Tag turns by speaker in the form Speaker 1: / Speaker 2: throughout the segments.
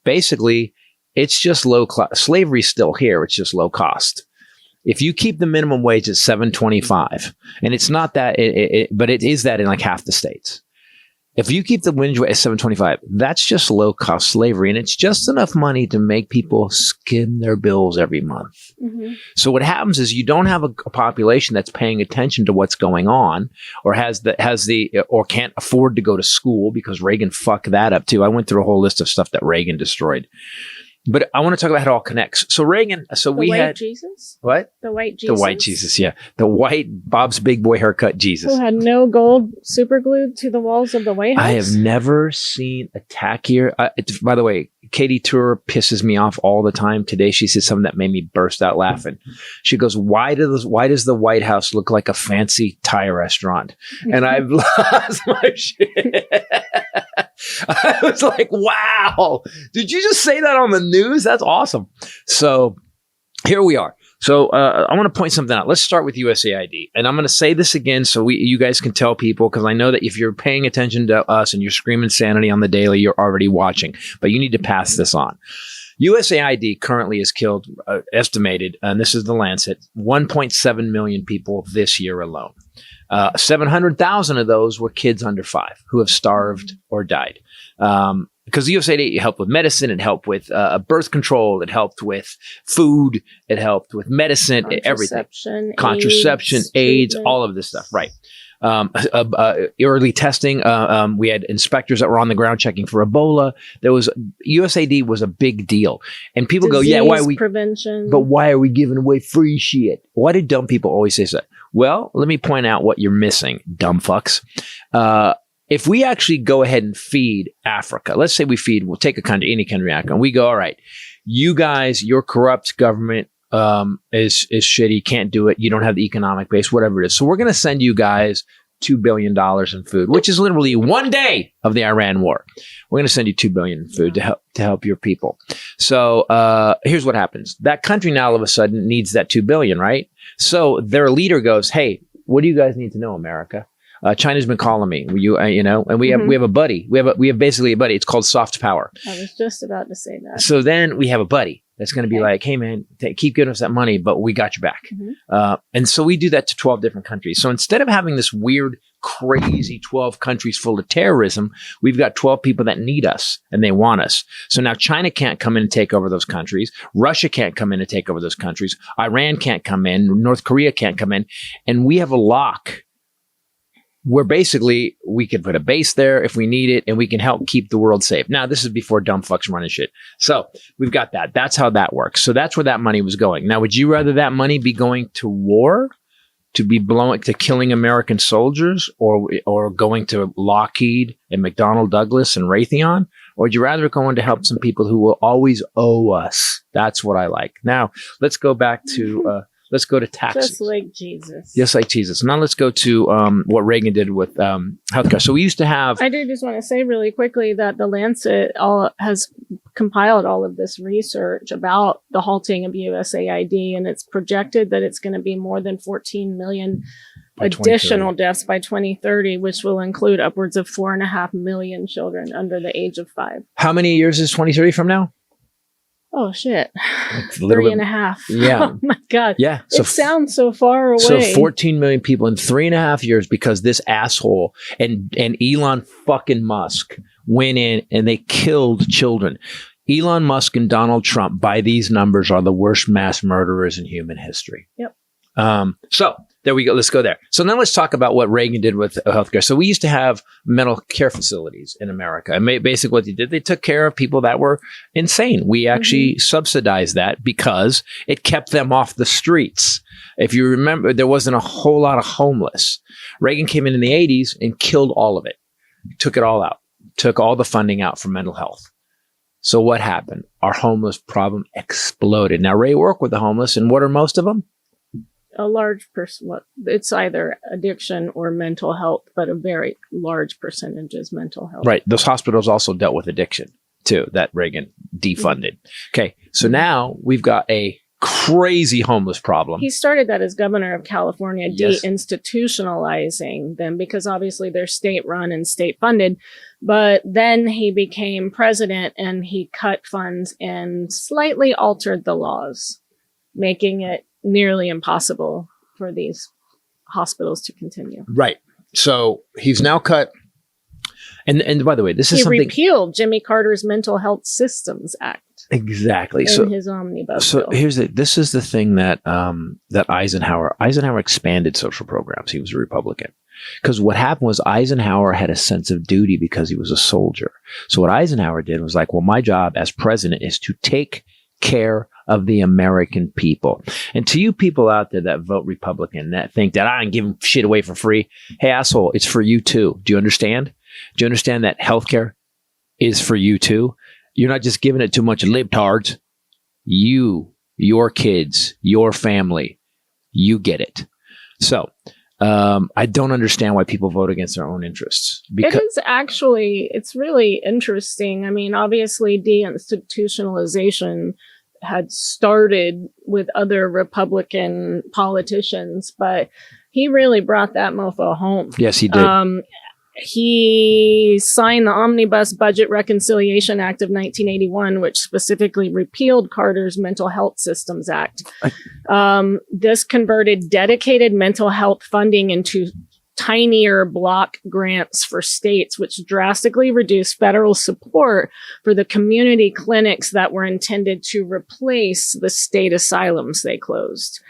Speaker 1: basically it's just low cost. Slavery's still here. It's just low cost. If you keep the minimum wage at $7.25, and it's not that, but it is that in like half the states. If you keep the wage at $7.25, that's just low cost slavery, and it's just enough money to make people skim their bills every month. Mm-hmm. So what happens is you don't have a population that's paying attention to what's going on, or or can't afford to go to school, because Reagan fucked that up too. I went through a whole list of stuff that Reagan destroyed. But I want to talk about how it all connects. So Reagan, we had
Speaker 2: Jesus?
Speaker 1: What?
Speaker 2: The white Jesus.
Speaker 1: The white Jesus, yeah. The white Bob's Big Boy haircut Jesus.
Speaker 2: Who had no gold super glued to the walls of the White House?
Speaker 1: I have never seen a tackier. By the way, Katie Tour pisses me off all the time. Today she said something that made me burst out laughing. She goes, why does the White House look like a fancy Thai restaurant? And I've lost my shit. I was like, wow, did you just say that on the news? That's awesome. So here we are. So I want to point something out. Let's start with USAID. And I'm going to say this again so you guys can tell people, because I know that if you're paying attention to us and you're screaming sanity on the daily, you're already watching. But you need to pass this on. USAID currently has killed, estimated, and this is the Lancet, 1.7 million people this year alone. 700,000 of those were kids under 5 who have starved or died. Because USAID helped with medicine, it helped with birth control, it helped with food, it helped with medicine, everything. Contraception, AIDS, all of this stuff, right. Early testing. We had inspectors that were on the ground checking for Ebola. USAID was a big deal. And people
Speaker 2: Disease
Speaker 1: go, yeah, why are we
Speaker 2: prevention?
Speaker 1: But why are we giving away free shit? Why do dumb people always say that? Well, let me point out what you're missing, dumb fucks. If we actually go ahead and feed Africa, let's say we'll take a country, any country, and we go, all right, you guys, your corrupt government is shitty, can't do it, you don't have the economic base, whatever it is. So we're going to send you guys $2 billion in food, which is literally one day of the Iran war. We're going to send you $2 billion in food to help your people. So here's what happens. That country now all of a sudden needs that $2 billion, right? So their leader goes, hey, what do you guys need to know, America? China's been calling me, and we have a buddy. We have basically a buddy. It's called soft power.
Speaker 2: I was just about to say that.
Speaker 1: So then we have a buddy that's going to be like, hey man, keep giving us that money, but we got your back. Mm-hmm. And so we do that to 12 different countries. So instead of having this weird, crazy 12 countries full of terrorism, we've got 12 people that need us and they want us. So now China can't come in and take over those countries. Russia can't come in and take over those countries. Iran can't come in. North Korea can't come in. And we have a lock where basically we could put a base there if we need it, and we can help keep the world safe. Now, this is before dumb fucks running shit. So we've got that. That's how that works. So that's where that money was going. Now, would you rather that money be going to war, to killing American soldiers, or going to Lockheed and McDonnell Douglas and Raytheon? Or would you rather going to help some people who will always owe us? That's what I like. Now, let's go back to... let's go to taxes.
Speaker 2: Just like Jesus.
Speaker 1: Just like Jesus. Now let's go to what Reagan did with healthcare. So we used to have...
Speaker 2: I do just want to say really quickly that the Lancet has compiled all of this research about the halting of USAID, and it's projected that it's going to be more than 14 million additional deaths by 2030, which will include upwards of 4.5 million children under the age of 5.
Speaker 1: How many years is 2030 from now?
Speaker 2: Oh, shit.
Speaker 1: 3.5. Yeah.
Speaker 2: Oh, my God.
Speaker 1: Yeah.
Speaker 2: It sounds so far away.
Speaker 1: So 14 million people in 3.5 years because this asshole and Elon fucking Musk went in and they killed children. Elon Musk and Donald Trump, by these numbers, are the worst mass murderers in human history.
Speaker 2: Yep.
Speaker 1: So there we go. Let's go there. So now let's talk about what Reagan did with healthcare. So we used to have mental care facilities in America. And basically what they did, they took care of people that were insane. We actually subsidized that because it kept them off the streets. If you remember, there wasn't a whole lot of homeless. Reagan came in the 80s and killed all of it. Took it all out. Took all the funding out for mental health. So what happened? Our homeless problem exploded. Now, Ray worked with the homeless, and what are most of them?
Speaker 2: A large person, it's either addiction or mental health, but a very large percentage is mental health.
Speaker 1: Right. Those hospitals also dealt with addiction too, that Reagan defunded. Okay. So now we've got a crazy homeless problem.
Speaker 2: He started that as governor of California,
Speaker 1: Yes.
Speaker 2: deinstitutionalizing them because obviously they're state run and state funded. But then he became president and he cut funds and slightly altered the laws, making it nearly impossible for these hospitals to continue.
Speaker 1: Right. So he's now cut. And by the way, this is
Speaker 2: He
Speaker 1: something
Speaker 2: repealed Jimmy Carter's Mental Health Systems Act
Speaker 1: exactly.
Speaker 2: in his omnibus
Speaker 1: So
Speaker 2: bill.
Speaker 1: this is the thing that that Eisenhower expanded social programs. He was a Republican. Because what happened was Eisenhower had a sense of duty because he was a soldier. So what Eisenhower did was like, well, my job as president is to take care of the American people. And to you people out there that vote Republican, that think that I ain't giving shit away for free. Hey, asshole, it's for you too. Do you understand? Do you understand that healthcare is for you too? You're not just giving it to a bunch of libtards. You, your kids, your family, you get it. So, I don't understand why people vote against their own interests.
Speaker 2: It is actually, it's really interesting. I mean, obviously, deinstitutionalization had started with other Republican politicians, but he really brought that mofo home.
Speaker 1: Yes, he did.
Speaker 2: He signed the Omnibus Budget Reconciliation Act of 1981, which specifically repealed Carter's Mental Health Systems Act. This converted dedicated mental health funding into tinier block grants for states, which drastically reduced federal support for the community clinics that were intended to replace the state asylums they closed.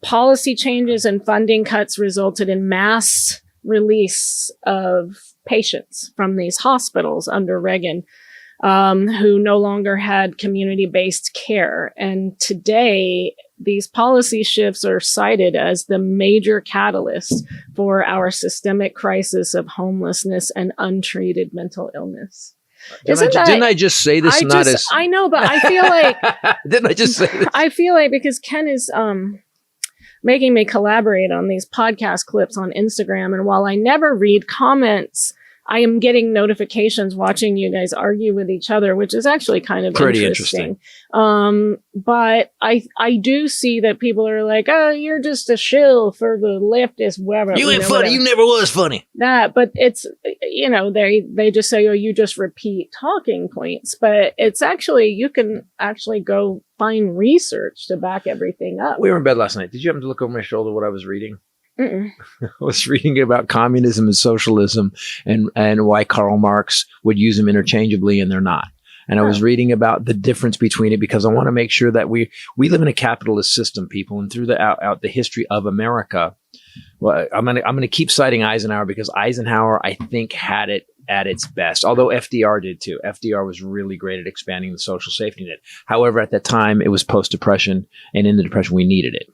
Speaker 2: Policy changes and funding cuts resulted in mass release of patients from these hospitals under Reagan, who no longer had community-based care. And today, these policy shifts are cited as the major catalyst for our systemic crisis of homelessness and untreated mental illness.
Speaker 1: Didn't I just say this?
Speaker 2: I know, but I feel like
Speaker 1: didn't I just say this?
Speaker 2: I feel like because Ken is making me collaborate on these podcast clips on Instagram. And while I never read comments, I am getting notifications watching you guys argue with each other, which is actually kind of
Speaker 1: pretty
Speaker 2: interesting. But I do see that people are like, oh, you're just a shill for the leftist, whatever.
Speaker 1: You ain't funny. You never was funny.
Speaker 2: But it's, they just say, oh, you just repeat talking points. But it's actually, you can actually go find research to back everything up.
Speaker 1: We were in bed last night. Did you happen to look over my shoulder what I was reading?
Speaker 2: Mm-mm.
Speaker 1: I was reading about communism and socialism and why Karl Marx would use them interchangeably and they're not. And I was reading about the difference between it because I want to make sure that we live in a capitalist system, people, and through the history of America. Well, I'm gonna keep citing Eisenhower because Eisenhower, I think, had it at its best. Although FDR did too. FDR was really great at expanding the social safety net. However, at that time, it was post-Depression, and in the Depression, we needed it.